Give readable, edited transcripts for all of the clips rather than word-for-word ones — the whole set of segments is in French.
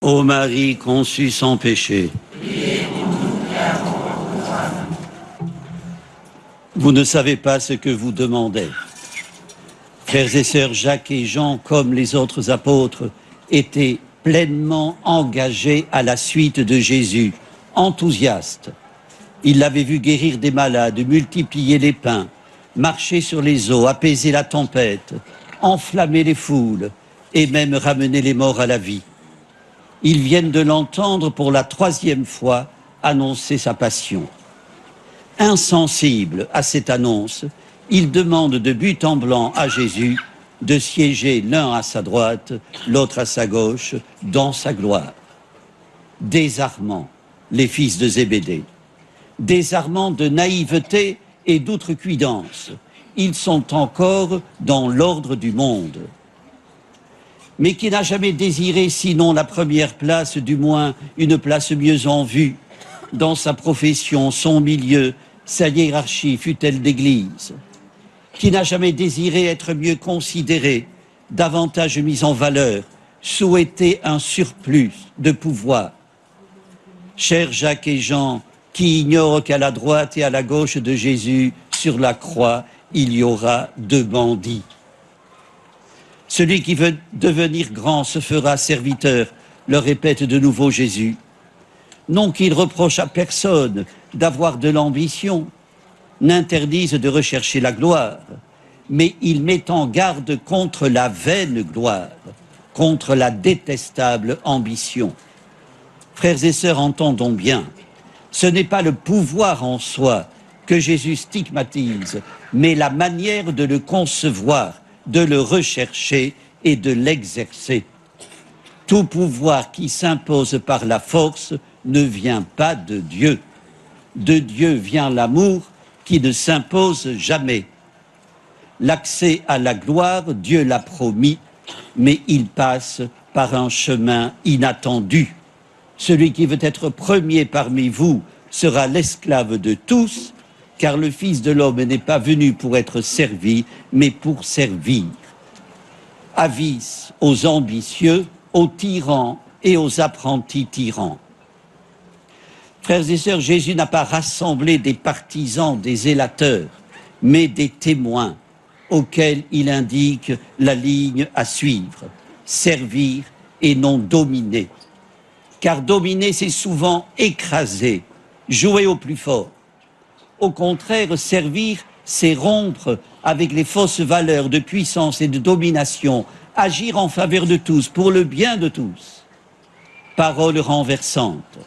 Ô Marie conçue sans péché, vous ne savez pas ce que vous demandez. Frères et sœurs, Jacques et Jean, comme les autres apôtres, étaient pleinement engagés à la suite de Jésus, enthousiastes. Ils l'avaient vu guérir des malades, multiplier les pains, marcher sur les eaux, apaiser la tempête, enflammer les foules et même ramener les morts à la vie. Ils viennent de l'entendre pour la 3e fois annoncer sa passion. Insensibles à cette annonce, ils demandent de but en blanc à Jésus de siéger l'un à sa droite, l'autre à sa gauche, dans sa gloire. Désarmant les fils de Zébédée, désarmant de naïveté et d'outrecuidance, ils sont encore dans l'ordre du monde. Mais qui n'a jamais désiré sinon la première place, du moins une place mieux en vue, dans sa profession, son milieu, sa hiérarchie, fût-elle d'église? Qui n'a jamais désiré être mieux considéré, davantage mis en valeur, souhaiter un surplus de pouvoir? Chers Jacques et Jean, qui ignorent qu'à la droite et à la gauche de Jésus, sur la croix, il y aura 2 bandits. Celui qui veut devenir grand se fera serviteur, le répète de nouveau Jésus. Non qu'il reproche à personne d'avoir de l'ambition, n'interdise de rechercher la gloire, mais il met en garde contre la vaine gloire, contre la détestable ambition. Frères et sœurs, entendons bien, ce n'est pas le pouvoir en soi que Jésus stigmatise, mais la manière de le concevoir, de le rechercher et de l'exercer. Tout pouvoir qui s'impose par la force ne vient pas de Dieu. De Dieu vient l'amour qui ne s'impose jamais. L'accès à la gloire, Dieu l'a promis, mais il passe par un chemin inattendu. Celui qui veut être premier parmi vous sera l'esclave de tous, car le Fils de l'homme n'est pas venu pour être servi, mais pour servir. Avis aux ambitieux, aux tyrans et aux apprentis tyrans. Frères et sœurs, Jésus n'a pas rassemblé des partisans, des zélateurs, mais des témoins auxquels il indique la ligne à suivre, servir et non dominer. Car dominer, c'est souvent écraser, jouer au plus fort. Au contraire, servir, c'est rompre avec les fausses valeurs de puissance et de domination, agir en faveur de tous, pour le bien de tous. Parole renversante.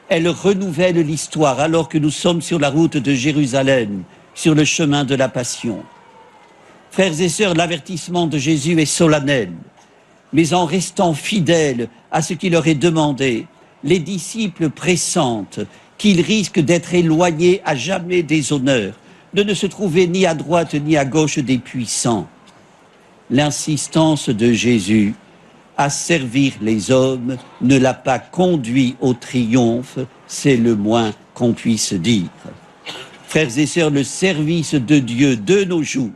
Elle renouvelle l'histoire alors que nous sommes sur la route de Jérusalem, sur le chemin de la Passion. Frères et sœurs, l'avertissement de Jésus est solennel, mais en restant fidèles à ce qu'il leur est demandé, les disciples pressentent qu'ils risquent d'être éloignés à jamais des honneurs, de ne se trouver ni à droite ni à gauche des puissants. L'insistance de Jésus à servir les hommes ne l'a pas conduit au triomphe, c'est le moins qu'on puisse dire. Frères et sœurs, le service de Dieu de nos jours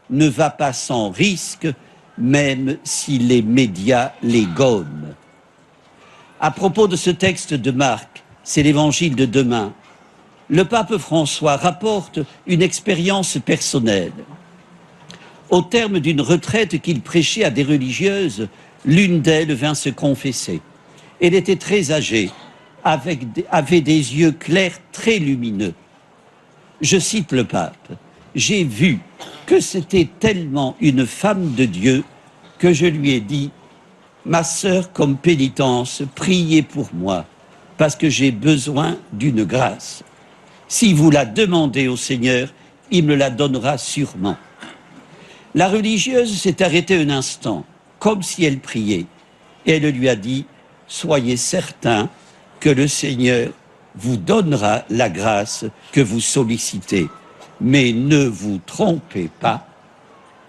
ne va pas sans risque, même si les médias les gomment. À propos de ce texte de Marc, c'est l'évangile de demain, le pape François rapporte une expérience personnelle. Au terme d'une retraite qu'il prêchait à des religieuses, l'une d'elles vint se confesser. Elle était très âgée, avait des yeux clairs très lumineux. Je cite le pape, « J'ai vu que c'était tellement une femme de Dieu que je lui ai dit, ma sœur, comme pénitence, priez pour moi, parce que j'ai besoin d'une grâce. Si vous la demandez au Seigneur, il me la donnera sûrement. » La religieuse s'est arrêtée un instant, comme si elle priait, et elle lui a dit, « Soyez certain que le Seigneur vous donnera la grâce que vous sollicitez, mais ne vous trompez pas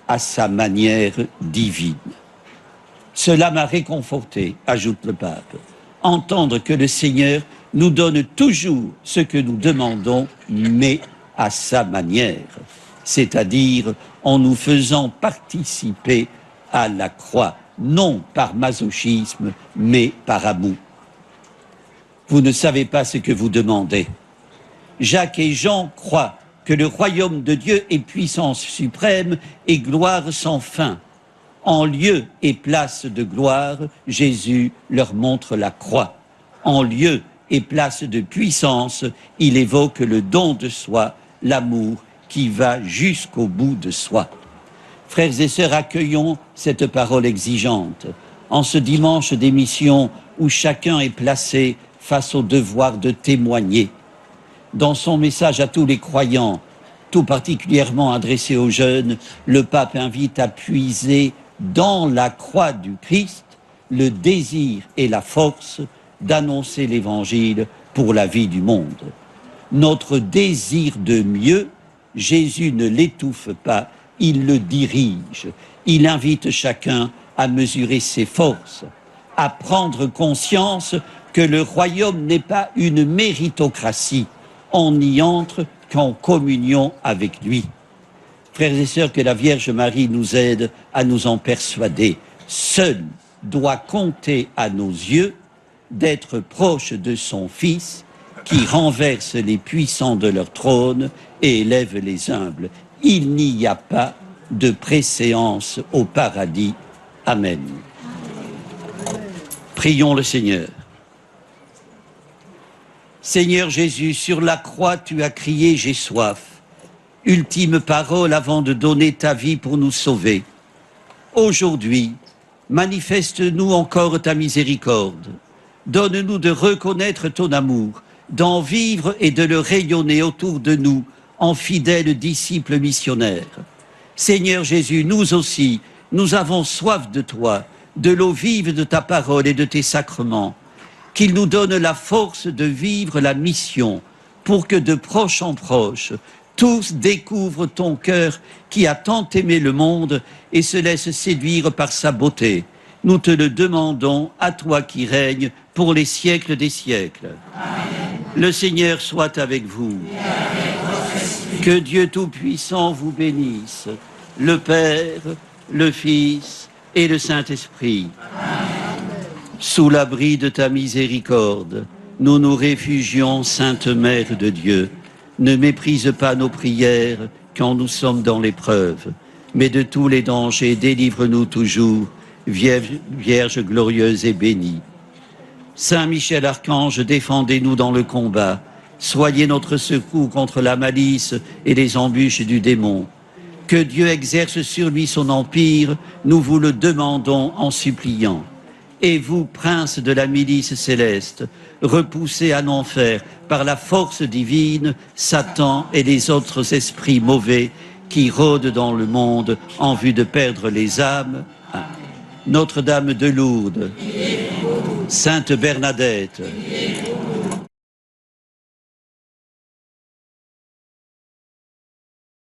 à sa manière divine. » Cela m'a réconforté, ajoute le pape, entendre que le Seigneur nous donne toujours ce que nous demandons, mais à sa manière, c'est-à-dire en nous faisant participer à la croix, non par masochisme, mais par amour. Vous ne savez pas ce que vous demandez. Jacques et Jean croient que le royaume de Dieu est puissance suprême et gloire sans fin. En lieu et place de gloire, Jésus leur montre la croix. En lieu et place de puissance, il évoque le don de soi, l'amour qui va jusqu'au bout de soi. Frères et sœurs, accueillons cette parole exigeante. En ce dimanche d'émission où chacun est placé face au devoir de témoigner. Dans son message à tous les croyants, tout particulièrement adressé aux jeunes, le pape invite à puiser dans la croix du Christ le désir et la force d'annoncer l'Évangile pour la vie du monde. Notre désir de mieux, Jésus ne l'étouffe pas, il le dirige. Il invite chacun à mesurer ses forces, à prendre conscience que le royaume n'est pas une méritocratie. On n'y entre qu'en communion avec lui. Frères et sœurs, que la Vierge Marie nous aide à nous en persuader. Seul doit compter à nos yeux d'être proche de son Fils qui renverse les puissants de leur trône et élève les humbles. Il n'y a pas de préséance au paradis. Amen. Prions le Seigneur. Seigneur Jésus, sur la croix, tu as crié « J'ai soif ». Ultime parole avant de donner ta vie pour nous sauver. Aujourd'hui, manifeste-nous encore ta miséricorde. Donne-nous de reconnaître ton amour, d'en vivre et de le rayonner autour de nous en fidèles disciples missionnaires. Seigneur Jésus, nous aussi, nous avons soif de toi, de l'eau vive de ta parole et de tes sacrements. Qu'il nous donne la force de vivre la mission pour que de proche en proche, tous découvrent ton cœur qui a tant aimé le monde et se laisse séduire par sa beauté. Nous te le demandons, à toi qui règnes pour les siècles des siècles. Amen. Le Seigneur soit avec vous. Que Dieu Tout-Puissant vous bénisse, le Père, le Fils et le Saint-Esprit. Sous l'abri de ta miséricorde, nous nous réfugions, Sainte Mère de Dieu. Ne méprise pas nos prières quand nous sommes dans l'épreuve, mais de tous les dangers, délivre-nous toujours, Vierge glorieuse et bénie. Saint Michel Archange, défendez-nous dans le combat. Soyez notre secours contre la malice et les embûches du démon. Que Dieu exerce sur lui son empire, nous vous le demandons en suppliant. Et vous, prince de la milice céleste, repoussez à l'enfer par la force divine Satan et les autres esprits mauvais qui rôdent dans le monde en vue de perdre les âmes. Notre-Dame de Lourdes, Sainte Bernadette,